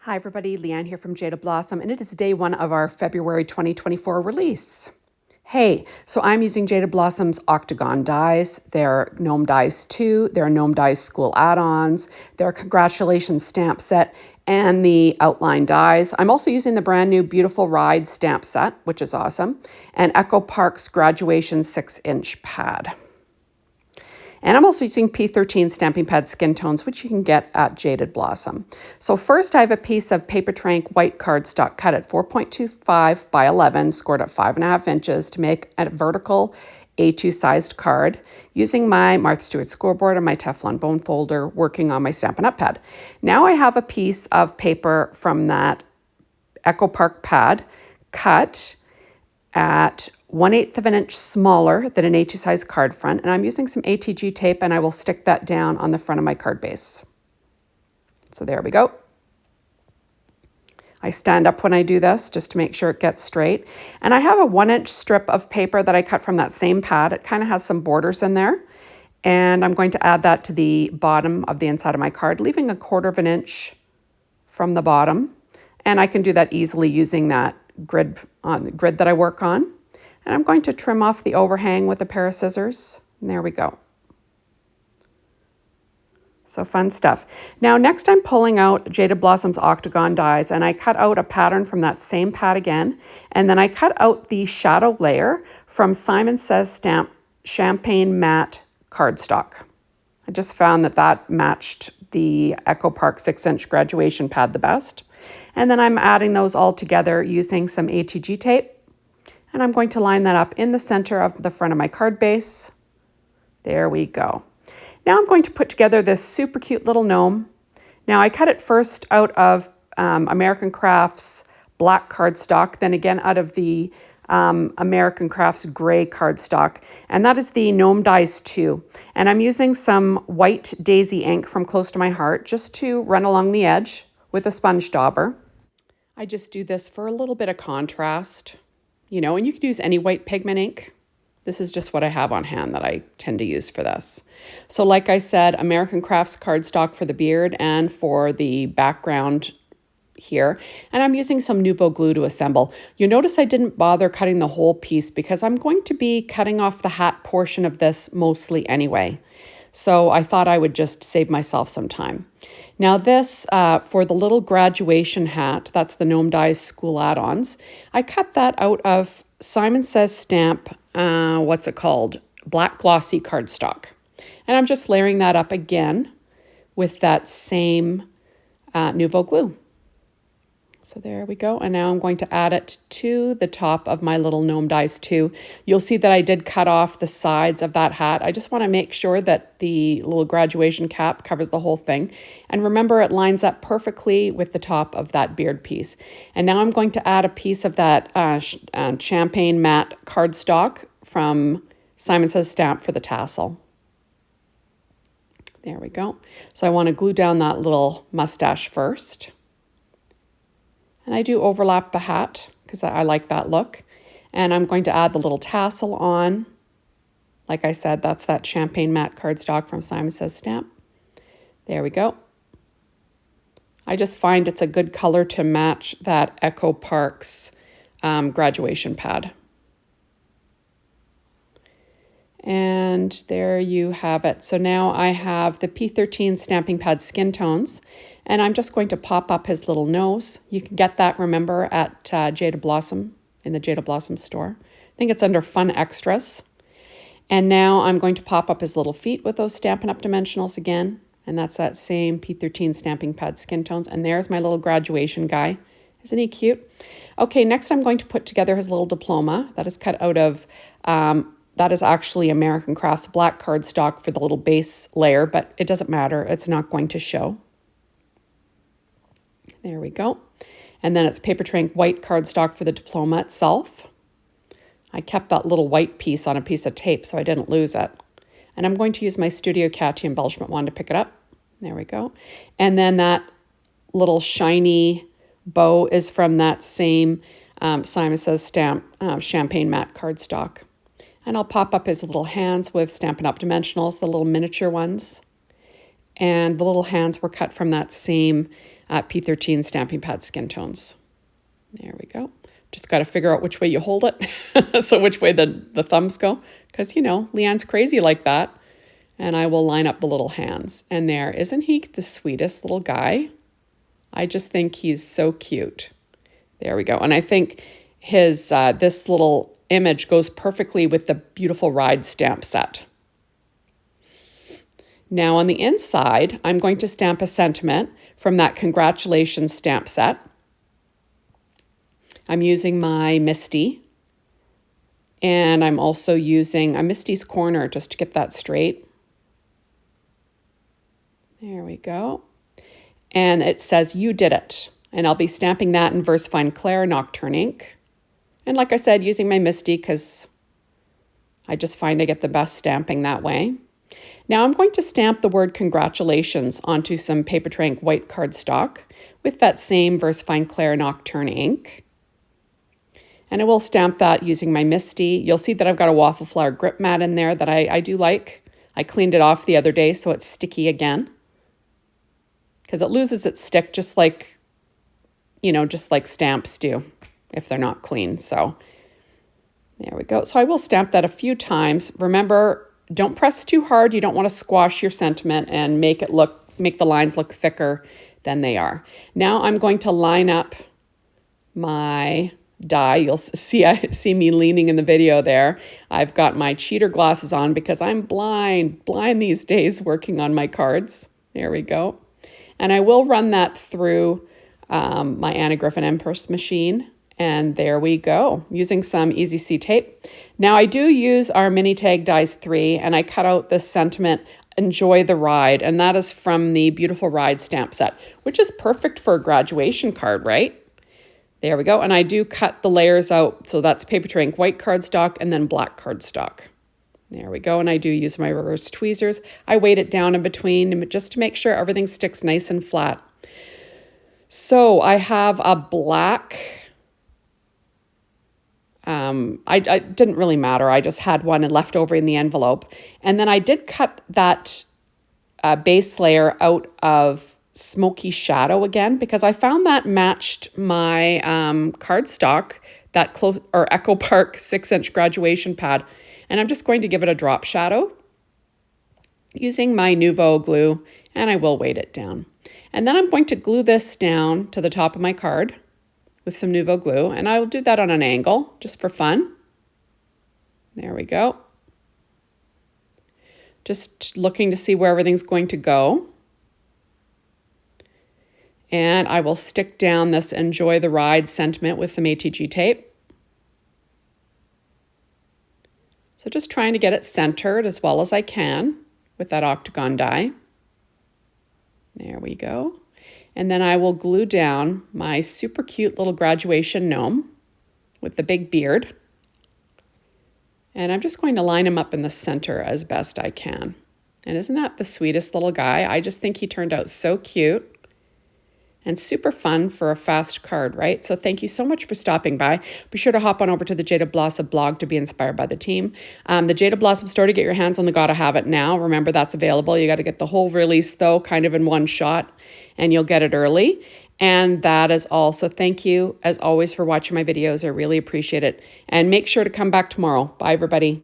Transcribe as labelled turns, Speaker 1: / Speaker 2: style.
Speaker 1: Hi everybody, Leanne here from Jaded Blossom, and it is day one of our February 2024 release. Hey, so I'm using Jaded Blossom's Octagon dies. They're Gnome Dies 2, they're Gnome Dies School add-ons, their Congratulations stamp set, and the outline dies. I'm also using the brand new Beautiful Ride stamp set, which is awesome, and Echo Park's Graduation 6-inch pad. And I'm also using P13 stamping pad skin tones, which you can get at Jaded Blossom. So first I have a piece of Paper Trank white cardstock cut at 4.25 by 11, scored at 5.5 inches to make a vertical A2 sized card using my Martha Stewart scoreboard and my Teflon bone folder, working on my Stampin' Up! Pad. Now I have a piece of paper from that Echo Park pad cut at 1/8 of an inch smaller than an A2 size card front, and I'm using some ATG tape, and I will stick that down on the front of my card base. So there we go. I stand up when I do this just to make sure it gets straight. And I have a 1-inch strip of paper that I cut from that same pad. It kind of has some borders in there. And I'm going to add that to the bottom of the inside of my card, leaving 1/4 of an inch from the bottom. And I can do that easily using that grid that I work on. And I'm going to trim off the overhang with a pair of scissors. And there we go. So fun stuff. Now next I'm pulling out Jaded Blossom's Octagon dies, and I cut out a pattern from that same pad again. And then I cut out the shadow layer from Simon Says Stamp Champagne Matte cardstock. I just found that matched the Echo Park 6-inch graduation pad the best. And then I'm adding those all together using some ATG tape. And I'm going to line that up in the center of the front of my card base. There we go. Now I'm going to put together this super cute little gnome. Now I cut it first out of American Crafts black cardstock, then again out of the American Crafts gray cardstock, and that is the Gnome Dies 2. And I'm using some white daisy ink from Close to My Heart just to run along the edge with a sponge dauber. I just do this for a little bit of contrast, you know, and you could use any white pigment ink. This is just what I have on hand that I tend to use for this. So like I said, American Crafts cardstock for the beard and for the background here. And I'm using some Nouveau glue to assemble. You notice I didn't bother cutting the whole piece because I'm going to be cutting off the hat portion of this mostly anyway. So I thought I would just save myself some time. Now this, for the little graduation hat, that's the Gnome Dies School add-ons, I cut that out of Simon Says Stamp, what's it called? Black glossy cardstock. And I'm just layering that up again with that same Nouveau glue. So there we go. And now I'm going to add it to the top of my little Gnome Dies 2. You'll see that I did cut off the sides of that hat. I just want to make sure that the little graduation cap covers the whole thing. And remember, it lines up perfectly with the top of that beard piece. And now I'm going to add a piece of that champagne matte cardstock from Simon Says Stamp for the tassel. There we go. So I want to glue down that little mustache first. And I do overlap the hat because I like that look. And I'm going to add the little tassel on. Like I said, that's that champagne matte cardstock from Simon Says Stamp. There we go. I just find it's a good color to match that Echo Park's graduation pad. And there you have it. So now I have the P13 stamping pad skin tones, and I'm just going to pop up his little nose. You can get that, remember, at Jaded Blossom, in the Jaded Blossom store. I think it's under Fun Extras. And now I'm going to pop up his little feet with those Stampin' Up! Dimensionals again, and that's that same P13 stamping pad skin tones. And there's my little graduation guy. Isn't he cute? Okay, next I'm going to put together his little diploma. That is cut out of... that is actually American Crafts black cardstock for the little base layer, but it doesn't matter. It's not going to show. There we go. And then it's Paper Trank white cardstock for the diploma itself. I kept that little white piece on a piece of tape so I didn't lose it. And I'm going to use my Studio Catchy embellishment wand to pick it up. There we go. And then that little shiny bow is from that same Simon Says Stamp champagne matte cardstock. And I'll pop up his little hands with Stampin' Up! Dimensionals, the little miniature ones. And the little hands were cut from that same P13 Stamping Pad Skin Tones. There we go. Just got to figure out which way you hold it. So which way the thumbs go. Because, you know, Leanne's crazy like that. And I will line up the little hands. And there, isn't he the sweetest little guy? I just think he's so cute. There we go. And I think his this little image goes perfectly with the beautiful ride stamp set. Now on the inside, I'm going to stamp a sentiment from that congratulations stamp set. I'm using my Misty. And I'm also using a Misty's Corner just to get that straight. There we go. And it says, "You did it." And I'll be stamping that in VersaFine Clair Nocturne ink. And like I said, using my Misty because I just find I get the best stamping that way. Now I'm going to stamp the word congratulations onto some Paper Tray Ink white cardstock with that same VersaFine Clair Nocturne ink. And I will stamp that using my Misty. You'll see that I've got a waffle flower grip mat in there that I do like. I cleaned it off the other day so it's sticky again. Because it loses its stick just like, you know, just like stamps do if they're not clean. So there we go. So I will stamp that a few times. Remember, don't press too hard. You don't want to squash your sentiment and make the lines look thicker than they are. Now I'm going to line up my die. You'll see me leaning in the video there. I've got my cheater glasses on because I'm blind these days working on my cards. There we go. And I will run that through my Anna Griffin Empress machine. And there we go, using some Easy C tape. Now I do use our Mini Tag Dies 3, and I cut out this sentiment, "Enjoy the ride." And that is from the Beautiful Ride stamp set, which is perfect for a graduation card, right? There we go. And I do cut the layers out. So that's Paper Tray Ink white cardstock and then black cardstock. There we go. And I do use my reverse tweezers. I weight it down in between just to make sure everything sticks nice and flat. So I have a black, I didn't really matter. I just had one left over in the envelope. And then I did cut that base layer out of Smoky Shadow again, because I found that matched my cardstock, that Echo Park 6-inch graduation pad. And I'm just going to give it a drop shadow using my Nuvo glue, and I will weight it down. And then I'm going to glue this down to the top of my card with some Nuvo glue, and I will do that on an angle just for fun. There we go. Just looking to see where everything's going to go. And I will stick down this "Enjoy the Ride" sentiment with some ATG tape. So just trying to get it centered as well as I can with that octagon die. There we go. And then I will glue down my super cute little graduation gnome with the big beard. And I'm just going to line him up in the center as best I can. And isn't that the sweetest little guy? I just think he turned out so cute. And super fun for a fast card, right? So thank you so much for stopping by. Be sure to hop on over to the Jaded Blossom blog to be inspired by the team. The Jaded Blossom store to get your hands on the Gotta Have It Now. Remember, that's available. You got to get the whole release, though, kind of in one shot, and you'll get it early. And that is all. So thank you, as always, for watching my videos. I really appreciate it. And make sure to come back tomorrow. Bye, everybody.